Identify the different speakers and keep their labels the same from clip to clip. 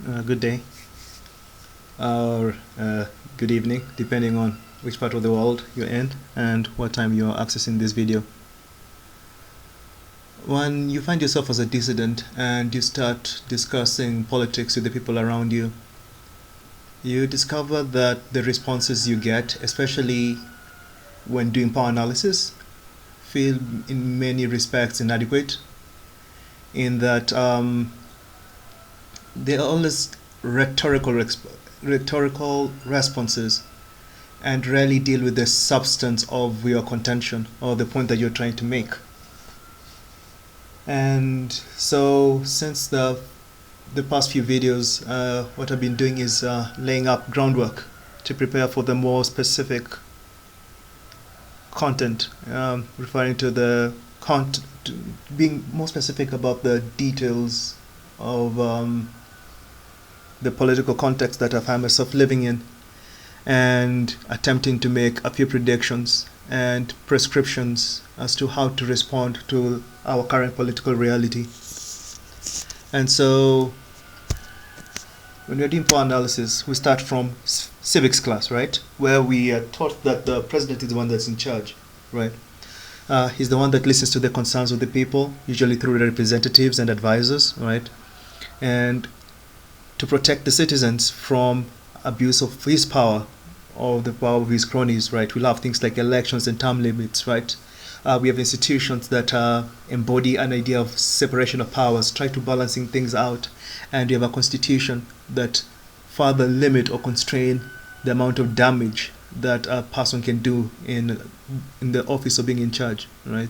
Speaker 1: Good day or good evening, depending on which part of the world you're in and what time you're accessing this video. When you find yourself as a dissident and you start discussing politics with the people around you, you discover that the responses you get, especially when doing power analysis, feel in many respects inadequate, in that they are always rhetorical responses and rarely deal with the substance of your contention or the point that you're trying to make. And so, since the past few videos, what I've been doing is laying up groundwork to prepare for the more specific content, referring to the being more specific about the details of the political context that I find myself living in, and attempting to make a few predictions and prescriptions as to how to respond to our current political reality. And so, when we're doing power analysis, we start from civics class, right? Where we are taught that the president is the one that's in charge, right? He's the one that listens to the concerns of the people, usually through representatives and advisors, right? And to protect the citizens from abuse of his power or the power of his cronies, right? We'll have things like elections and term limits, right? We have institutions that embody an idea of separation of powers, try to balancing things out, and you have a constitution that further limit or constrain the amount of damage that a person can do in the office of being in charge, right?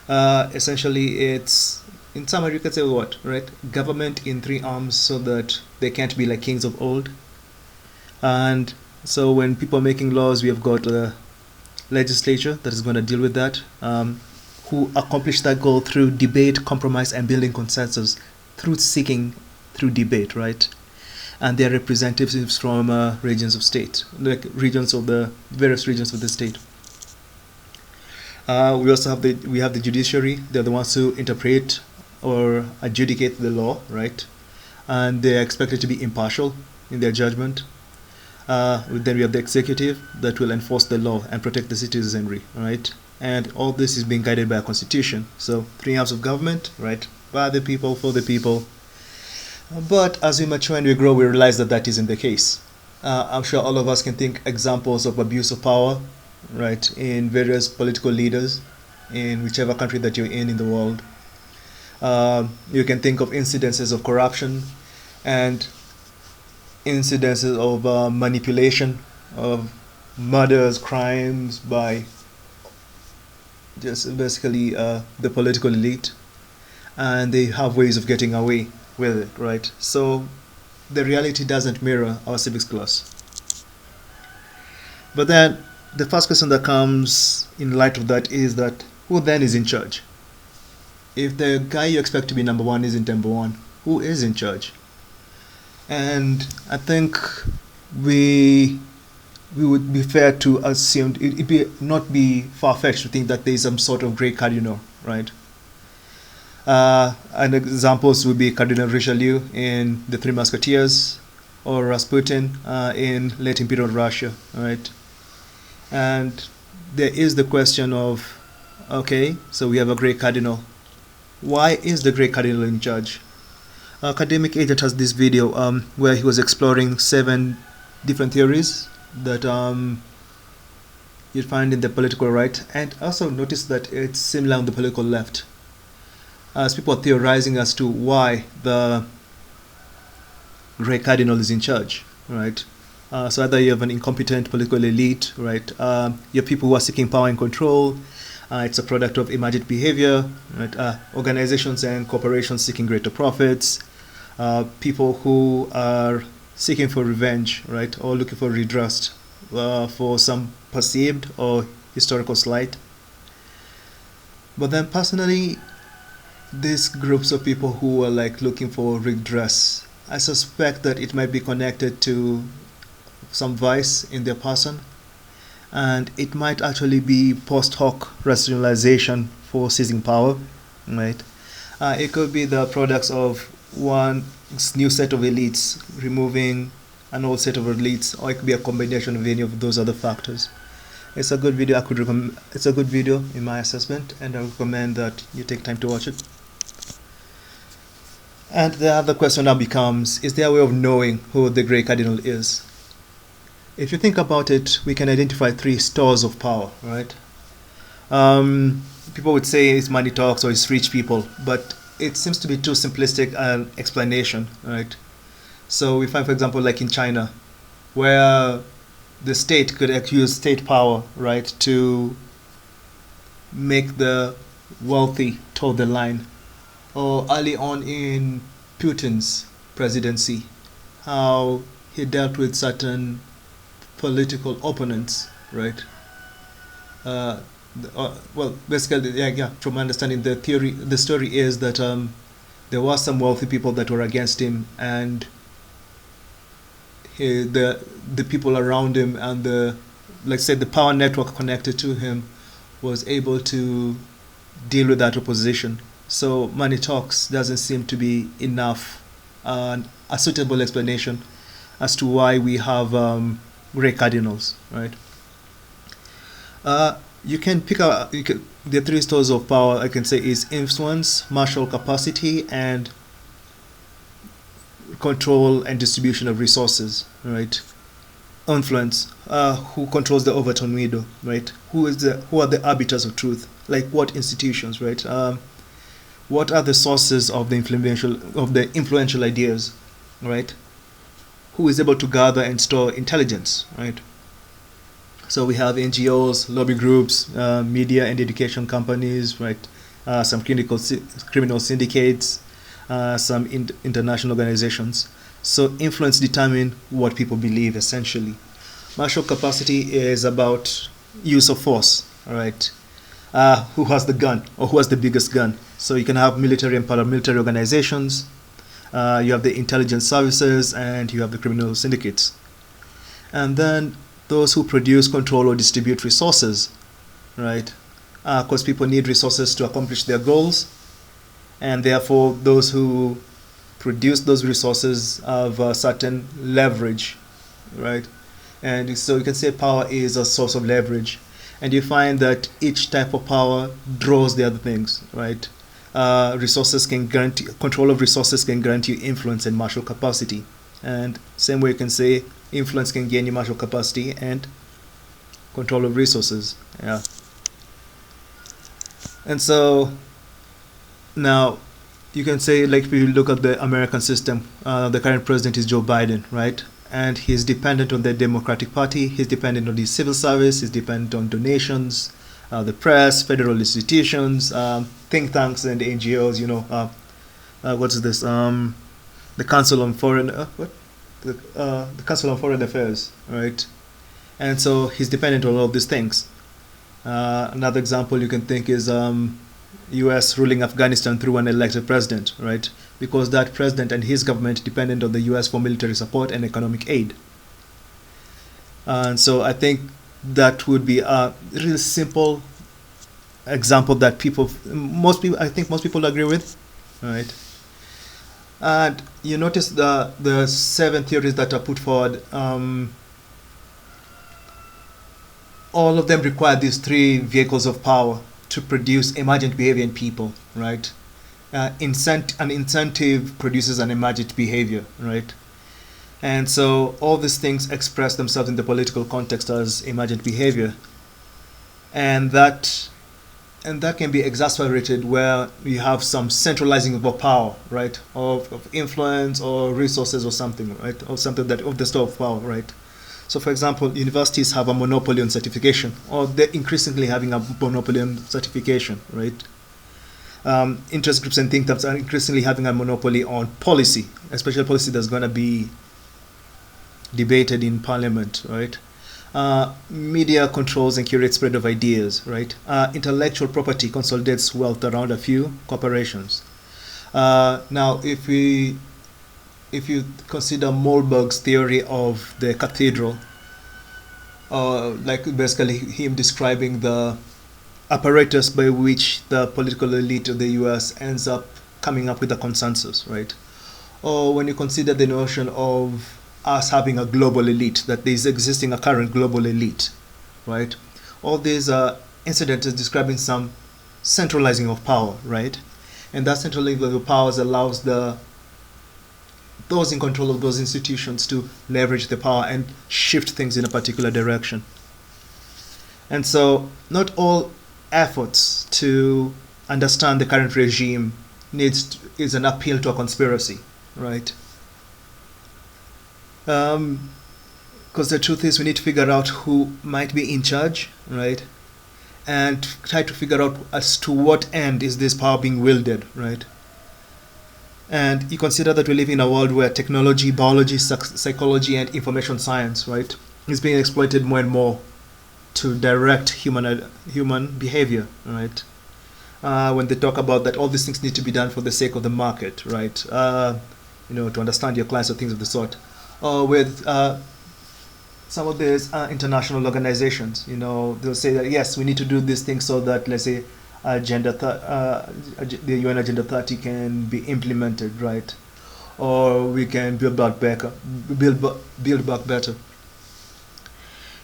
Speaker 1: Essentially, it's in summary, you could say what, right? Government in three arms so that they can't be like kings of old. And so when people are making laws, we have got a legislature that is going to deal with that, who accomplish that goal through debate, compromise, and building consensus through debate, right? And they are representatives from regions of state, like regions of the various regions of the state. We also have the judiciary. They're the ones who interpret or adjudicate the law, right? And they're expected to be impartial in their judgment. Then we have the executive that will enforce the law and protect the citizenry, right? And all this is being guided by a constitution. So 3 arms of government, right? By the people, for the people. But as we mature and we grow, we realize that that isn't the case. I'm sure all of us can think examples of abuse of power, right, in various political leaders in whichever country that you're in the world. You can think of incidences of corruption and incidences of manipulation, of murders, crimes by just basically the political elite, and they have ways of getting away with it, right? So the reality doesn't mirror our civics class. But then the first question that comes in light of that is that who then is in charge? If the guy you expect to be number one isn't number one, who is in charge? And I think we would be fair to assume it be not be far-fetched to think that there is some sort of great cardinal, right? And examples would be Cardinal Richelieu in The Three Musketeers, or Rasputin in late Imperial Russia, right? And there is the question of, okay, so we have a great cardinal. Why is the great cardinal in charge? Academic Agent has this video where he was exploring 7 different theories that you'd find in the political right, and also notice that it's similar on the political left, as people are theorizing as to why the great cardinal is in charge, right? So either you have an incompetent political elite, right? You have people who are seeking power and control. It's a product of emergent behavior, right? Organizations and corporations seeking greater profits. People who are seeking for revenge, right? Or looking for redress for some perceived or historical slight. But then personally, these groups of people who are like looking for redress, I suspect that it might be connected to some vice in their person, and it might actually be post hoc rationalization for seizing power, right? It could be the products of one new set of elites removing an old set of elites, or it could be a combination of any of those other factors. It's a good video. I could recommend. It's a good video in my assessment, and I recommend that you take time to watch it. And the other question now becomes: is there a way of knowing who the Grey Cardinal is? If you think about it, we can identify three stores of power, right? People would say it's money talks or it's rich people, but it seems to be too simplistic an explanation, right? So we find, for example, like in China, where the state could use state power, right, to make the wealthy toe the line. Or early on in Putin's presidency, how he dealt with certain political opponents, right? Well, basically, yeah. From my understanding, the story is that there were some wealthy people that were against him, and the people around him and let's say the power network connected to him was able to deal with that opposition. So money talks doesn't seem to be enough, a suitable explanation as to why we have Grey Cardinals, right? You can pick out the three stores of power. I can say is influence, martial capacity, and control and distribution of resources, right? Influence, who controls the Overton window, right? Who are the arbiters of truth? Like what institutions, right? What are the sources of the influential ideas, right? Who is able to gather and store intelligence, right? So we have NGOs, lobby groups, media and education companies, right? Some criminal syndicates, some international organizations. So influence determine what people believe, essentially. Martial capacity is about use of force, all right? Who has the gun, or who has the biggest gun? So you can have military and paramilitary organizations. You have the intelligence services, and you have the criminal syndicates. And then those who produce, control, or distribute resources, right? Because people need resources to accomplish their goals, and therefore those who produce those resources have a certain leverage, right? And so you can say power is a source of leverage, and you find that each type of power draws the other things, right? Resources can guarantee control of resources can grant you influence and martial capacity, and same way you can say influence can gain you martial capacity and control of resources. Yeah. And so now you can say, like, if you look at the American system, the current president is Joe Biden, right? And he's dependent on the Democratic Party, he's dependent on the civil service, he's dependent on donations, the press, federal institutions, think tanks and NGOs, what's this? The Council on Foreign the Council on Foreign Affairs, right? And so he's dependent on all of these things. Another example you can think is U.S. ruling Afghanistan through an elected president, right? Because that president and his government dependent on the U.S. for military support and economic aid. And so I think that would be a really simple example that most people agree with, right? And you notice the 7 theories that are put forward, all of them require these 3 vehicles of power to produce emergent behavior in people, right? An incentive produces an emergent behavior, right? And so all these things express themselves in the political context as emergent behavior, and that can be exacerbated where you have some centralizing of power, right, of influence or resources or something, right, or something that of the store of power, right. So, for example, universities have a monopoly on certification, or they're increasingly having a monopoly on certification, right. Interest groups and think tanks are increasingly having a monopoly on policy, especially policy that's going to be debated in parliament, right. Media controls and curates spread of ideas, right? Intellectual property consolidates wealth around a few corporations. Now, if you consider Mohlberg's theory of the cathedral, like basically him describing the apparatus by which the political elite of the U.S. ends up coming up with a consensus, right? or when you consider the notion of us having a global elite, that there is existing a current global elite, right? All these incidents are describing some centralizing of power, right? And that centralizing of powers allows those in control of those institutions to leverage the power and shift things in a particular direction. And so not all efforts to understand the current regime is an appeal to a conspiracy, right? Because the truth is we need to figure out who might be in charge, right? And try to figure out as to what end is this power being wielded, right? And you consider that we live in a world where technology, biology, psychology, and information science, right, is being exploited more and more to direct human behavior, right? When they talk about that all these things need to be done for the sake of the market, right? To understand your clients or things of the sort. With some of these international organizations, they'll say that yes, we need to do these things so that, let's say, the UN Agenda 30 can be implemented, right? Or we can build back better.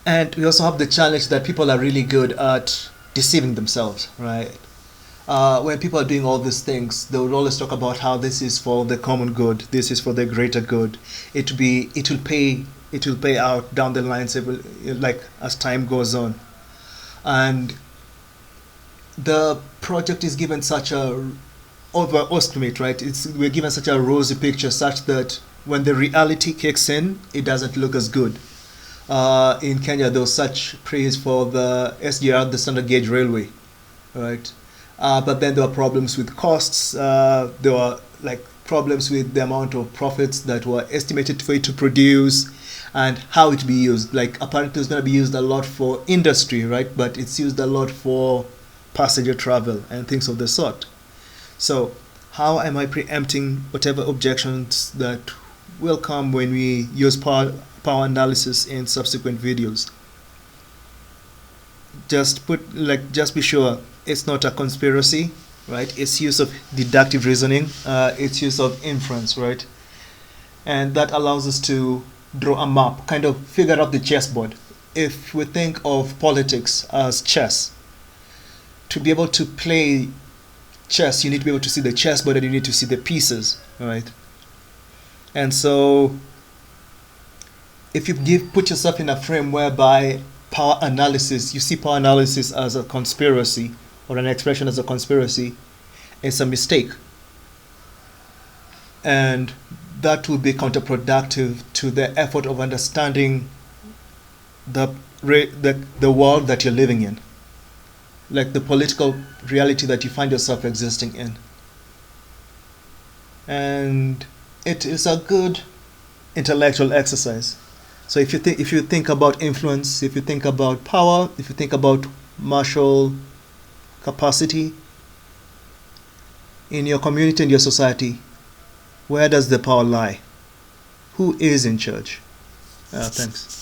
Speaker 1: And we also have the challenge that people are really good at deceiving themselves, right? When people are doing all these things, they will always talk about how this is for the common good, this is for the greater good. It will pay out down the line, like as time goes on. And the project is given such a overestimate, right? We're given such a rosy picture, such that when the reality kicks in, it doesn't look as good. In Kenya, there was such praise for the SGR, the standard gauge railway, right? But then there were problems with costs. There were problems with the amount of profits that were estimated for it to produce and how it be used. Apparently it's going to be used a lot for industry, right? But it's used a lot for passenger travel and things of the sort. So how am I preempting whatever objections that will come when we use power analysis in subsequent videos? Just be sure it's not a conspiracy, right? It's use of deductive reasoning, it's use of inference, right? And that allows us to draw a map, kind of figure out the chessboard. If we think of politics as chess, to be able to play chess, you need to be able to see the chessboard and you need to see the pieces, right? And so if you put yourself in a frame whereby you see power analysis as a conspiracy or an expression as a conspiracy, it's a mistake. And that will be counterproductive to the effort of understanding the world that you're living in, like the political reality that you find yourself existing in. And it is a good intellectual exercise. So if you think about influence, if you think about power, if you think about martial capacity in your community and your society, where does the power lie? Who is in charge? Thanks.